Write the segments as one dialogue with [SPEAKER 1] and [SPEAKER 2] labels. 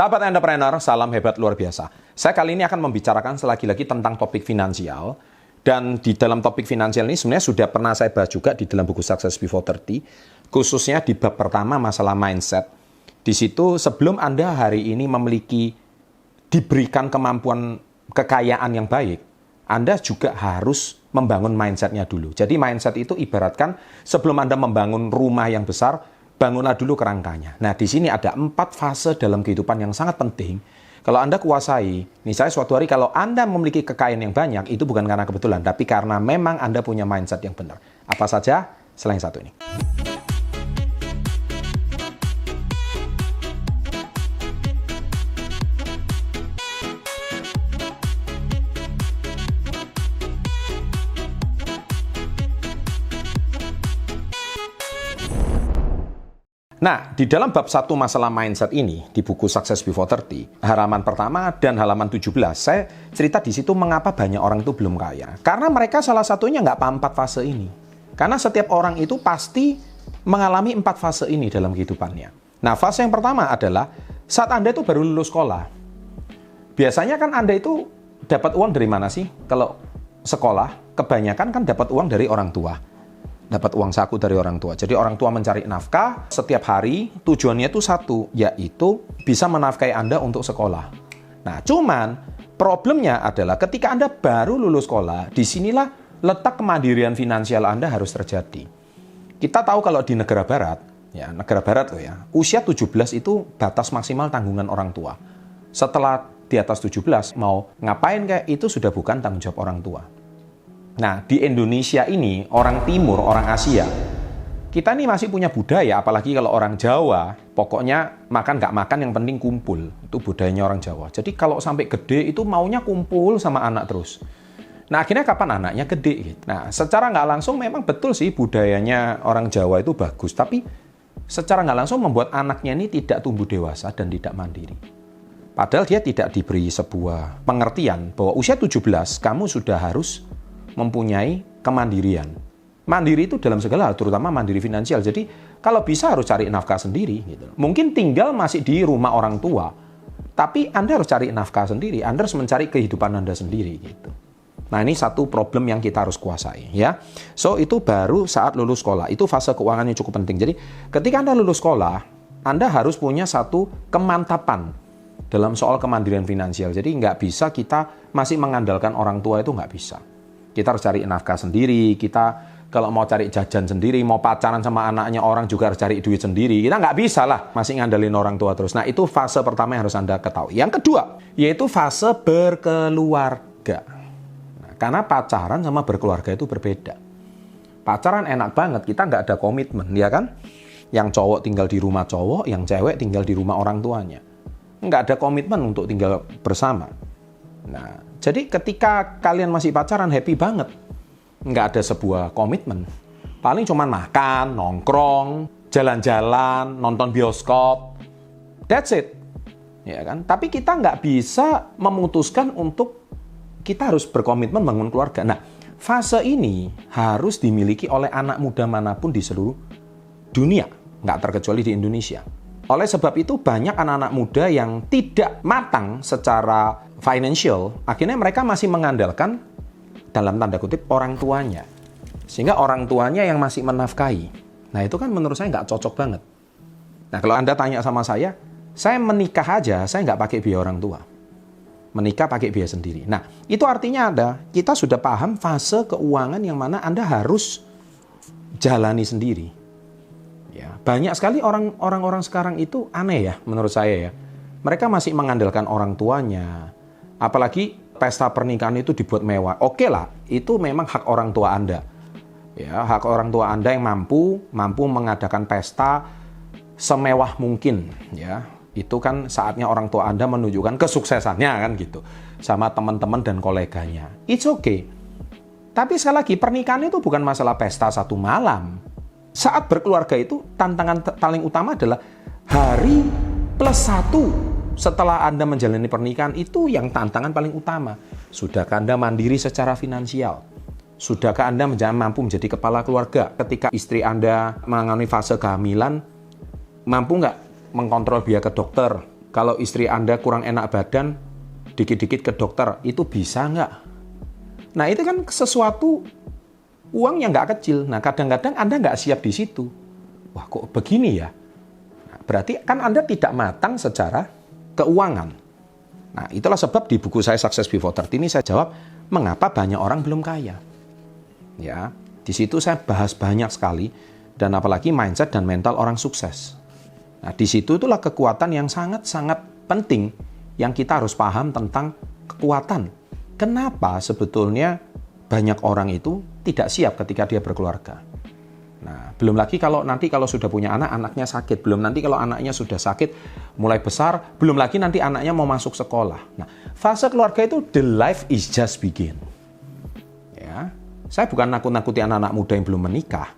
[SPEAKER 1] Sahabat entrepreneur, salam hebat luar biasa. Saya kali ini akan membicarakan lagi tentang topik finansial. Dan di dalam topik finansial ini sebenarnya sudah pernah saya bahas juga di dalam buku Success Before 30. Khususnya di bab pertama masalah mindset. Di situ sebelum Anda hari ini diberikan kemampuan kekayaan yang baik, Anda juga harus membangun mindset-nya dulu. Jadi mindset itu ibaratkan sebelum Anda membangun rumah yang besar, bangunlah dulu kerangkanya. Nah, di sini ada 4 fase dalam kehidupan yang sangat penting. Kalau Anda kuasai, misalnya suatu hari kalau Anda memiliki kekayaan yang banyak, itu bukan karena kebetulan, tapi karena memang Anda punya mindset yang benar. Apa saja selain satu ini? Nah, di dalam bab 1 masalah mindset ini, di buku Success Before 30, halaman pertama dan halaman 17, saya cerita di situ mengapa banyak orang itu belum kaya. Karena mereka salah satunya nggak paham 4 fase ini. Karena setiap orang itu pasti mengalami 4 fase ini dalam kehidupannya. Nah, fase yang pertama adalah saat Anda itu baru lulus sekolah. Biasanya kan Anda itu dapat uang dari mana sih? Kalau sekolah, kebanyakan kan dapat uang dari orang tua. Dapat uang saku dari orang tua. Jadi orang tua mencari nafkah setiap hari, tujuannya itu satu, yaitu bisa menafkahi Anda untuk sekolah. Nah, cuman problemnya adalah ketika Anda baru lulus sekolah, disinilah letak kemandirian finansial Anda harus terjadi. Kita tahu kalau di negara barat, ya negara barat loh ya, usia 17 itu batas maksimal tanggungan orang tua. Setelah di atas 17, mau ngapain kayak itu sudah bukan tanggung jawab orang tua. Nah, di Indonesia ini, orang Timur, orang Asia, kita ini masih punya budaya, apalagi kalau orang Jawa, pokoknya makan nggak makan yang penting kumpul. Itu budayanya orang Jawa. Jadi kalau sampai gede itu maunya kumpul sama anak terus. Nah, akhirnya kapan anaknya gede? Gitu. Nah, secara nggak langsung memang betul sih budayanya orang Jawa itu bagus, tapi secara nggak langsung membuat anaknya ini tidak tumbuh dewasa dan tidak mandiri. Padahal dia tidak diberi sebuah pengertian bahwa usia 17, kamu sudah harus mempunyai kemandirian. Mandiri itu dalam segala hal, terutama mandiri finansial. Jadi kalau bisa harus cari nafkah sendiri. Gitu. Mungkin tinggal masih di rumah orang tua, tapi Anda harus cari nafkah sendiri. Anda harus mencari kehidupan Anda sendiri. Gitu. Nah, ini satu problem yang kita harus kuasai. Ya, so itu baru saat lulus sekolah. Itu fase keuangan yang cukup penting. Jadi ketika Anda lulus sekolah, Anda harus punya satu kemantapan dalam soal kemandirian finansial. Jadi nggak bisa kita masih mengandalkan orang tua, itu nggak bisa. Kita harus cari nafkah sendiri, kita kalau mau cari jajan sendiri, mau pacaran sama anaknya orang juga harus cari duit sendiri. Kita nggak bisa lah, masih ngandelin orang tua terus. Nah, itu fase pertama yang harus Anda ketahui. Yang kedua, yaitu fase berkeluarga. Nah, karena pacaran sama berkeluarga itu berbeda. Pacaran enak banget, kita nggak ada komitmen, ya kan? Yang cowok tinggal di rumah cowok, yang cewek tinggal di rumah orang tuanya. Nggak ada komitmen untuk tinggal bersama. Nah, jadi ketika kalian masih pacaran happy banget. Nggak ada sebuah komitmen. Paling cuma makan, nongkrong, jalan-jalan, nonton bioskop. That's it. Ya kan? Tapi kita nggak bisa memutuskan untuk kita harus berkomitmen bangun keluarga. Nah, fase ini harus dimiliki oleh anak muda manapun di seluruh dunia. Nggak terkecuali di Indonesia. Oleh sebab itu banyak anak-anak muda yang tidak matang secara financial, akhirnya mereka masih mengandalkan dalam tanda kutip orang tuanya. Sehingga orang tuanya yang masih menafkahi. Nah, itu kan menurut saya nggak cocok banget. Nah, kalau Anda tanya sama saya menikah aja, saya nggak pakai biaya orang tua. Menikah pakai biaya sendiri. Nah, itu artinya kita sudah paham fase keuangan yang mana Anda harus jalani sendiri. Ya, banyak sekali orang-orang sekarang itu aneh ya menurut saya ya. Mereka masih mengandalkan orang tuanya. Apalagi pesta pernikahan itu dibuat mewah. Oke lah, itu memang hak orang tua Anda. Ya, hak orang tua Anda yang mampu mengadakan pesta semewah mungkin, ya. Itu kan saatnya orang tua Anda menunjukkan kesuksesannya kan gitu sama teman-teman dan koleganya. It's okay. Tapi sekali lagi pernikahan itu bukan masalah pesta satu malam. Saat berkeluarga itu tantangan paling utama adalah hari +1 setelah Anda menjalani pernikahan, itu yang tantangan paling utama. Sudahkah Anda mandiri secara finansial? Sudahkah Anda mampu menjadi kepala keluarga? Ketika istri Anda mengalami fase kehamilan, mampu nggak mengkontrol biaya ke dokter? Kalau istri Anda kurang enak badan, dikit-dikit ke dokter, itu bisa nggak? Nah, itu kan sesuatu uang yang nggak kecil. Nah, kadang-kadang Anda nggak siap di situ. Wah, kok begini ya? Nah, berarti kan Anda tidak matang secara keuangan. Nah, itulah sebab di buku saya Success Before 30 ini saya jawab, mengapa banyak orang belum kaya? Ya, di situ saya bahas banyak sekali, dan apalagi mindset dan mental orang sukses. Nah, di situ itulah kekuatan yang sangat-sangat penting yang kita harus paham tentang kekuatan. Kenapa sebetulnya banyak orang itu tidak siap ketika dia berkeluarga. Nah, belum lagi kalau sudah punya anak, anaknya sakit. Belum nanti kalau anaknya sudah sakit, mulai besar. Belum lagi nanti anaknya mau masuk sekolah. Nah, fase keluarga itu the life is just begin. Ya, saya bukan nakut-nakuti anak-anak muda yang belum menikah.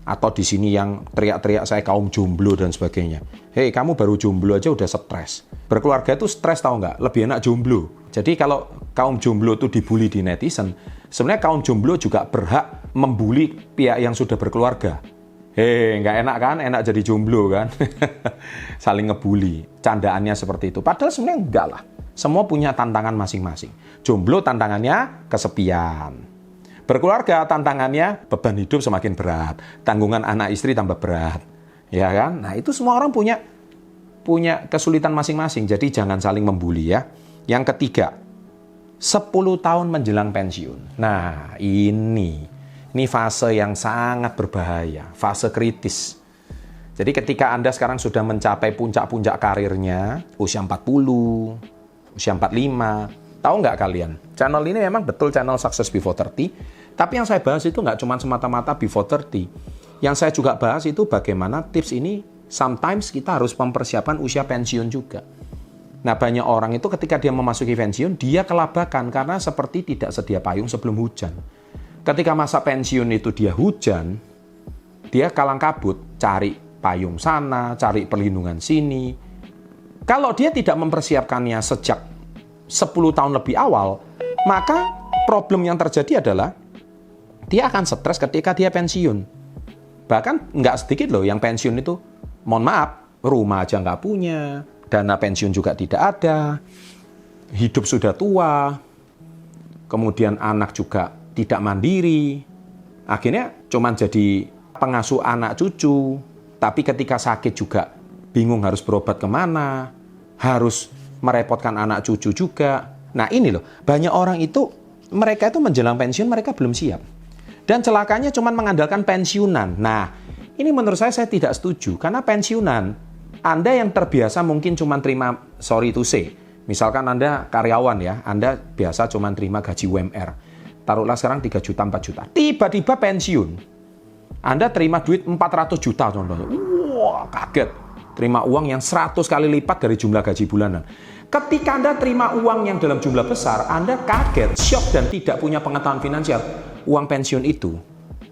[SPEAKER 1] Atau di sini yang teriak-teriak saya kaum jomblo dan sebagainya. Hei, kamu baru jomblo aja udah stres. Berkeluarga itu stres, tahu nggak? Lebih enak jomblo. Jadi kalau kaum jomblo itu dibully di netizen, sebenarnya kaum jomblo juga berhak membuli pihak yang sudah berkeluarga. Hei, nggak enak kan? Enak jadi jomblo kan? Saling ngebully. Candaannya seperti itu. Padahal sebenarnya enggak lah. Semua punya tantangan masing-masing. Jomblo tantangannya kesepian. Berkeluarga tantangannya beban hidup semakin berat, tanggungan anak istri tambah berat, ya kan? Nah, itu semua orang punya kesulitan masing-masing, jadi jangan saling membuli ya. Yang ketiga, 10 tahun menjelang pensiun. Nah, ini fase yang sangat berbahaya, fase kritis. Jadi ketika Anda sekarang sudah mencapai puncak-puncak karirnya, usia 40, usia 45, tahu nggak kalian? Channel ini memang betul channel Success Before 30. Tapi yang saya bahas itu nggak cuma semata-mata before 30. Yang saya juga bahas itu bagaimana tips ini sometimes kita harus mempersiapkan usia pensiun juga. Nah, banyak orang itu ketika dia memasuki pensiun, dia kelabakan karena seperti tidak sedia payung sebelum hujan. Ketika masa pensiun itu dia hujan, dia kalang kabut, cari payung sana, cari perlindungan sini. Kalau dia tidak mempersiapkannya sejak 10 tahun lebih awal, maka problem yang terjadi adalah dia akan stres ketika dia pensiun. Bahkan nggak sedikit loh yang pensiun itu, mohon maaf, rumah aja nggak punya, dana pensiun juga tidak ada, hidup sudah tua, kemudian anak juga tidak mandiri, akhirnya cuman jadi pengasuh anak cucu, tapi ketika sakit juga bingung harus berobat kemana, harus merepotkan anak cucu juga. Nah ini loh, banyak orang itu, mereka itu menjelang pensiun, mereka belum siap. Dan celakanya cuma mengandalkan pensiunan. Nah, ini menurut saya tidak setuju. Karena pensiunan, Anda yang terbiasa mungkin cuma terima, sorry to say, misalkan Anda karyawan ya, Anda biasa cuma terima gaji UMR. Taruhlah sekarang 3 juta, 4 juta. Tiba-tiba pensiun. Anda terima duit 400 juta contohnya. Wah, kaget. Terima uang yang 100 kali lipat dari jumlah gaji bulanan. Ketika Anda terima uang yang dalam jumlah besar, Anda kaget, syok, dan tidak punya pengetahuan finansial. Uang pensiun itu,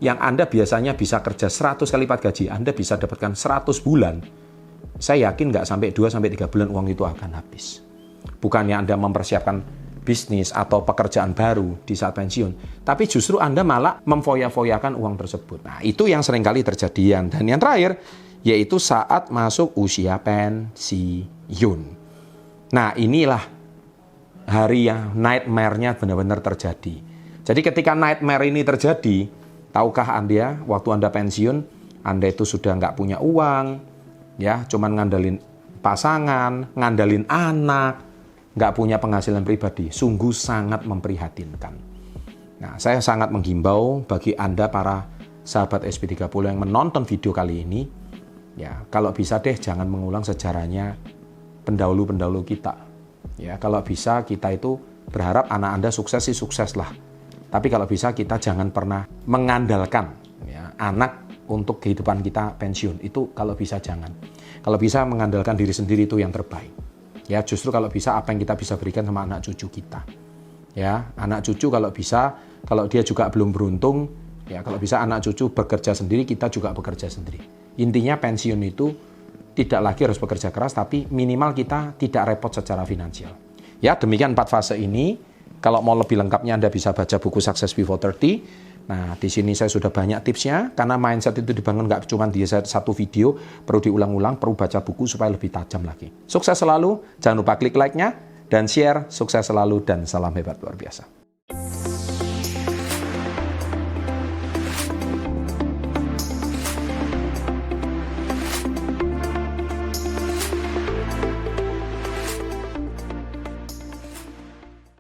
[SPEAKER 1] yang Anda biasanya bisa kerja 100 kali lipat gaji, Anda bisa dapatkan 100 bulan. Saya yakin nggak sampai 2-3 bulan uang itu akan habis. Bukannya Anda mempersiapkan bisnis atau pekerjaan baru di saat pensiun, tapi justru Anda malah memfoya-foyakan uang tersebut. Nah, itu yang seringkali terjadi. Dan yang terakhir, yaitu saat masuk usia pensiun. Nah, inilah hari yang nightmare-nya benar-benar terjadi. Jadi ketika nightmare ini terjadi, tahukah Anda waktu Anda pensiun, Anda itu sudah nggak punya uang, ya, cuman ngandalin pasangan, ngandalin anak, nggak punya penghasilan pribadi. Sungguh sangat memprihatinkan. Nah, saya sangat menghimbau bagi Anda para sahabat SP30 yang menonton video kali ini, ya, kalau bisa deh jangan mengulang sejarahnya pendahulu-pendahulu kita. Ya, kalau bisa kita itu berharap anak Anda sukses sih sukses lah. Tapi kalau bisa kita jangan pernah mengandalkan ya, anak untuk kehidupan kita pensiun. Itu kalau bisa jangan. Kalau bisa mengandalkan diri sendiri itu yang terbaik. Ya, justru kalau bisa apa yang kita bisa berikan sama anak cucu kita. Ya, anak cucu kalau bisa, kalau dia juga belum beruntung, ya kalau bisa anak cucu bekerja sendiri, kita juga bekerja sendiri. Intinya pensiun itu tidak lagi harus bekerja keras, tapi minimal kita tidak repot secara finansial. Ya, demikian 4 fase ini. Kalau mau lebih lengkapnya Anda bisa baca buku Success Before 30. Nah, di sini saya sudah banyak tipsnya, karena mindset itu dibangun nggak cuma di satu video, perlu diulang-ulang, perlu baca buku supaya lebih tajam lagi. Sukses selalu, jangan lupa klik like-nya, dan share, sukses selalu, dan salam hebat luar biasa.